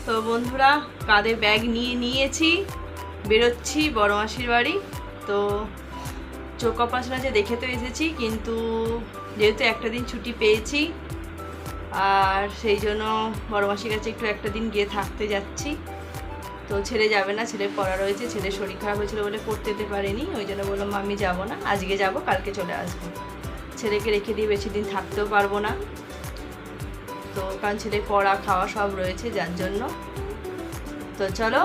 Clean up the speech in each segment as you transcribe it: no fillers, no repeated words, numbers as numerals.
তো বন্ধুরা কাঁধে ব্যাগ নিয়েছি, বেরোচ্ছি বড় মাসির বাড়ি। তো চোখ অপারেশন আছে দেখে তো এসেছি, কিন্তু যেহেতু একটা দিন ছুটি পেয়েছি আর সেই জন্য বড় মাসির কাছে একটু একটা দিন গিয়ে থাকতে যাচ্ছি। তো ছেলে যাবে না, ছেলের পড়া রয়েছে, ছেলের শরীর খারাপ হয়েছিল বলে পড়তে যেতে পারেনি, ওই জন্য বললাম আমি যাবো না, আজকে যাব কালকে চলে আসবো। ছেলেকে রেখে দিয়ে বেশি দিন থাকতেও পারবো না, তো কারণ ছেলে পড়া খাওয়া সব রয়েছে যার জন্য। তো চলো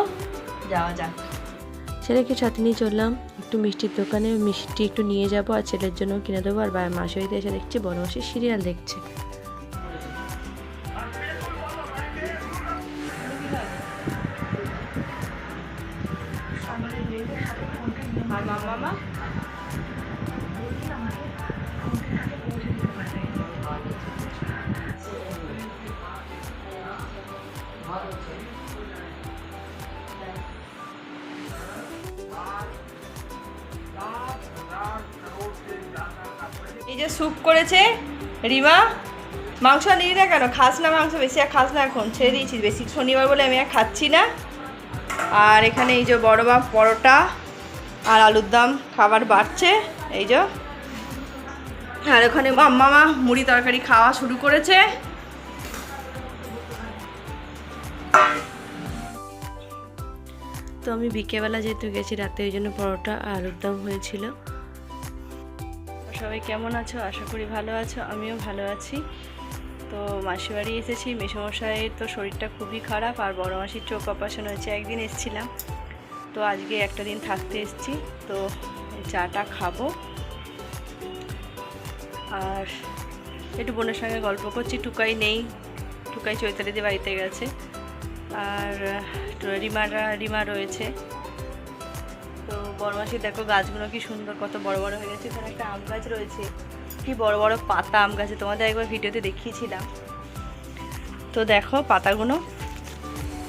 যাওয়া যাক। ছেলেকে সাথে নিয়ে চললাম একটু মিষ্টির দোকানে, মিষ্টি একটু নিয়ে যাবো আর ছেলের জন্য কিনে দেবো। আর মাসি বাড়িতে এসে দেখছি বড় মাসি সিরিয়াল দেখছে। মামা এই যে স্যুপ করেছে রিমা। মাংস নিই না কেন, খাস না মাংস, বেশি আর খাস না, এখন ছেড়ে দিয়েছিস, বেশি শনিবার বলে আমি আর খাচ্ছি না। আর এখানে এই যে বড় বাপ পরোটা আর আলুর দম খাবার বাড়ছে এই যে। আর ওখানে মামা মুড়ি তরকারি খাওয়া শুরু করেছে। তো আমি বিকেলবেলা যেহেতু গেছি রাতে, ওই জন্য পরোটা আর আলুর দম হয়েছিল। সবাই কেমন আছো? আশা করি ভালো আছো, আমিও ভালো আছি। তো মাসি বাড়ি এসেছি, মেসোমশাইয়ের তো শরীরটা খুবই খারাপ আর বড় মাসির চোখ অপারেশন হয়েছে। একদিন এসেছিলাম, তো আজকে একটা দিন থাকতে এসেছি। তো চাটা খাবো আর একটু বোনের সঙ্গে গল্প করছি। টুকাই নেই, টুকাই চৈতালিদের বাড়িতে গেছে। আর রিমা রয়েছে। তো বড় মাসি দেখো গাছগুলো কি সুন্দর, কত বড় বড় হয়ে গেছে। এখানে একটা আম গাছ রয়েছে, কি বড় বড় পাতা আম গাছে, তোমাদের একবার ভিডিওতে দেখিয়েছিলাম। তো দেখো পাতাগুলো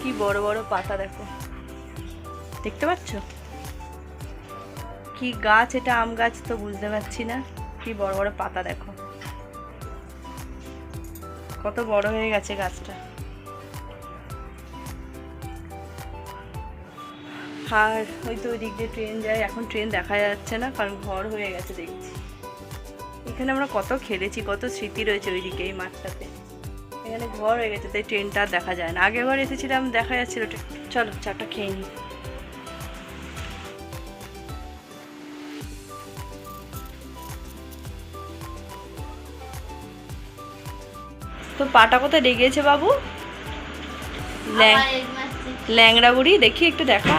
কি বড় বড় পাতা, দেখো দেখতে পাচ্ছ কি গাছ এটা? আম গাছ তো বুঝতে পারছি না, কি বড় বড় পাতা দেখো, কত বড় হয়ে গেছে গাছটা। আর ওই তো ওই দিক দিয়ে ট্রেন যায়, এখন ট্রেন দেখা যাচ্ছে না কারণ ঘর হয়ে গেছে দেখছি। এখানে আমরা কত খেলেছি, কত স্মৃতি রয়েছে ওইদিকে এই মাঠটাতে। এখানে ঘর হয়ে গেছে তাই ট্রেনটা আর দেখা যায় না। আগেরবার এসেছিলাম দেখা যাচ্ছিল। চলো চাটা খেয়ে নিই। তো পাটা কোথায় লেগেছে বাবু? ল্যাংড়া বুড়ি, দেখি একটু দেখা।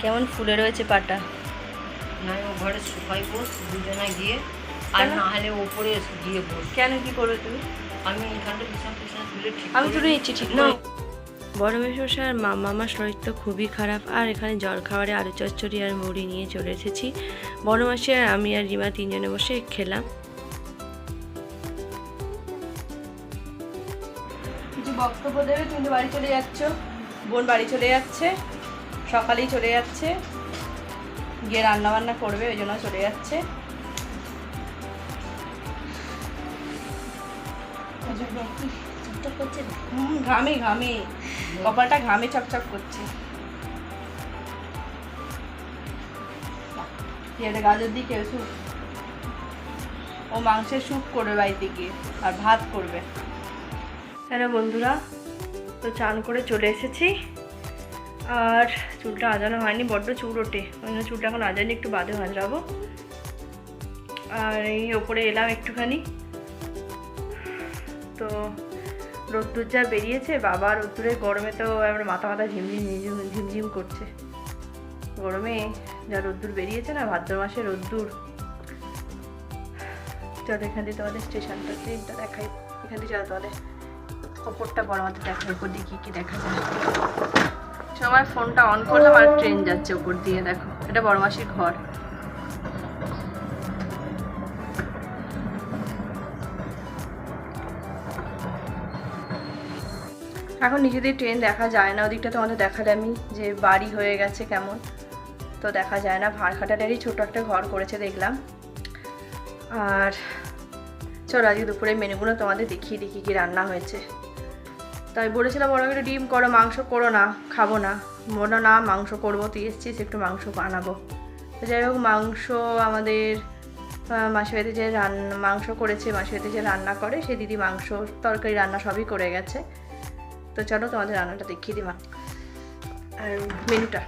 কেমন ফুলে রয়েছে পাটা। না ও ঘরে শুকাই বস দুজনে গিয়ে, আর না হলে ওপরে গিয়ে বস। কেন, কি করবে তুমি? আমি এখানটা বিছানা তুলে ঠিক আমি তুলে নিচ্ছি, ঠিক না, না? বড় মেসোমশাই আর মামার শরীর তো খুবই খারাপ। আর এখানে জল খাবারে আলু চচ্চড়ি আর মুড়ি নিয়ে চলে এসেছি। বড় মাসি আর আমি আর রিমা তিনজনে বসে খেলাম। কিছু বক্তব্য দেবে? তুমি তো বাড়ি চলে যাচ্ছ, বোন বাড়ি চলে যাচ্ছে, সকালেই চলে যাচ্ছে, গিয়ে রান্না বান্না করবে, ওই জন্য চলে যাচ্ছে। ঘামে ঘামে, কপালটা ঘামে চকচক করছে। একটা গাজর দিয়ে কেউ স্যুপ, ও মাংসের স্যুপ করবে বাড়িতে গিয়ে, আর ভাত করবে। হ্যালো বন্ধুরা, তো চান করে চলে এসেছি। আর চুলটা আজানো হয়নি, বড্ড চুল ওঠে, ওই জন্য চুলটা এখন আজানি, একটু বাদে ভাজরাবো। আর এই ওপরে এলাম একটুখানি। তো রোদ্দুর যা বেরিয়েছে বাবা, রোদ্দুরের গরমে তো আমার মাথা ঝিমঝিম করছে। গরমে যা রোদ্দুর বেরিয়েছে না, ভাদ্র মাসে রোদ্দুর। চলো এখান দিয়ে তোমাদের স্টেশনটা, ট্রেনটা দেখাই। এখান দিয়ে চলো তাহলে ওপরটা বড় মাথা দেখাই, উপর দিয়ে কী দেখা যায়। সময় ফোনটা অন করলাম আর ট্রেন যাচ্ছে উপর দিয়ে, দেখো এটা বড় মাসির ঘর। এখন নিচে দিয়ে ট্রেন দেখা যায় না, ওদিকটা তোমাদের দেখালে আমি যে বাড়ি হয়ে গেছে কেমন, তো দেখা যায় না। ভাড়খাটালেরই ছোট একটা ঘর করেছে দেখলাম। আর চলো আজকে দুপুরে মেনুগুলো তোমাদের দেখিয়ে দিই কী রান্না হয়েছে। তাই বলেছিলাম ওরা একটু ডিম করো, মাংস করো না, খাবো না। বলো না মাংস করবো, তুই এসছিস একটু মাংস আনাবো। তো যাই হোক মাংস আমাদের মাসিবাড়িতে যে মাংস করেছে, মাসিবাড়িতে যে রান্না করে সেই দিদি মাংস তরকারি রান্না সবই করে গেছে। তো চলো তোমাদের রান্নাটা দেখিয়ে দিই আর মেনুটা।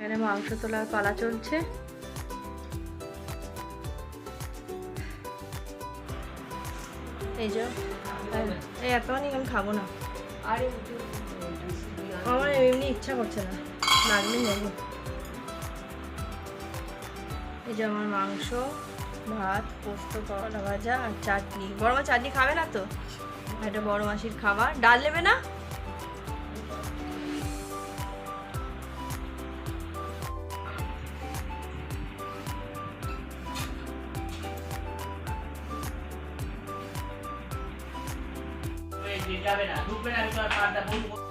এখানে মাংস তোলার পালা চলছে। এই যে এই এতখানি আমি খাবো না, আরে আমার এমনি ইচ্ছা করছে না, লাগলে নেব। এই যে আমার মাংস, ভাত, পোস্ত, করলা ভাজা আর চাটনি। বড় মা চাটনি খাবে না তো? এটা বড় মাসির খাবার। ডাল নেবে না?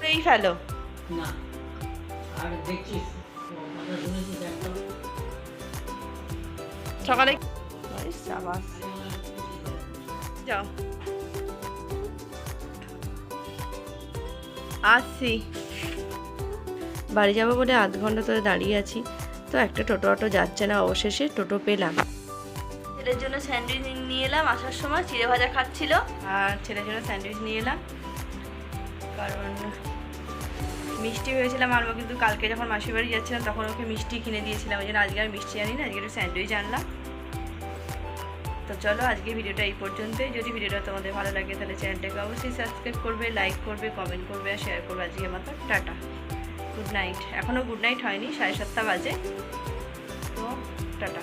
এই ফেলো না আর দেখছিস কথা শুনেছিস একটা সকালে। সাবাস, যাও আসছি। বাড়ি যাবো বলে আধ ঘন্টা ধরে দাঁড়িয়ে আছি, তো একটা টোটো অটো যাচ্ছে না, অবশেষে টোটো পেলাম। ছেলের জন্য স্যান্ডউইচ নিয়ে এলাম, আসার সময় চিড়ে ভাজা খাচ্ছিল, আর ছেলের জন্য স্যান্ডউইচ নিয়ে এলাম কারণ মিষ্টি ভেবেছিলাম আনবো, কিন্তু কালকে যখন মাসির বাড়ি যাচ্ছিলাম তখন ওকে মিষ্টি কিনে দিয়েছিলাম, ওই জন্য আজকে আর মিষ্টি আনি না, আজকে একটু স্যান্ডউইচ আনলাম। তো চলো আজকে ভিডিওটা এই পর্যন্তই। যদি ভিডিওটা তোমাদের ভালো লাগে তাহলে চ্যানেলটাকে অবশ্যই সাবস্ক্রাইব করবে, লাইক করবে, কমেন্ট করবে আর শেয়ার করবে। আজকে মতো টাটা, গুড নাইট। এখনও গুড নাইট হয়নি, 7:30 বাজে। তো টাটা।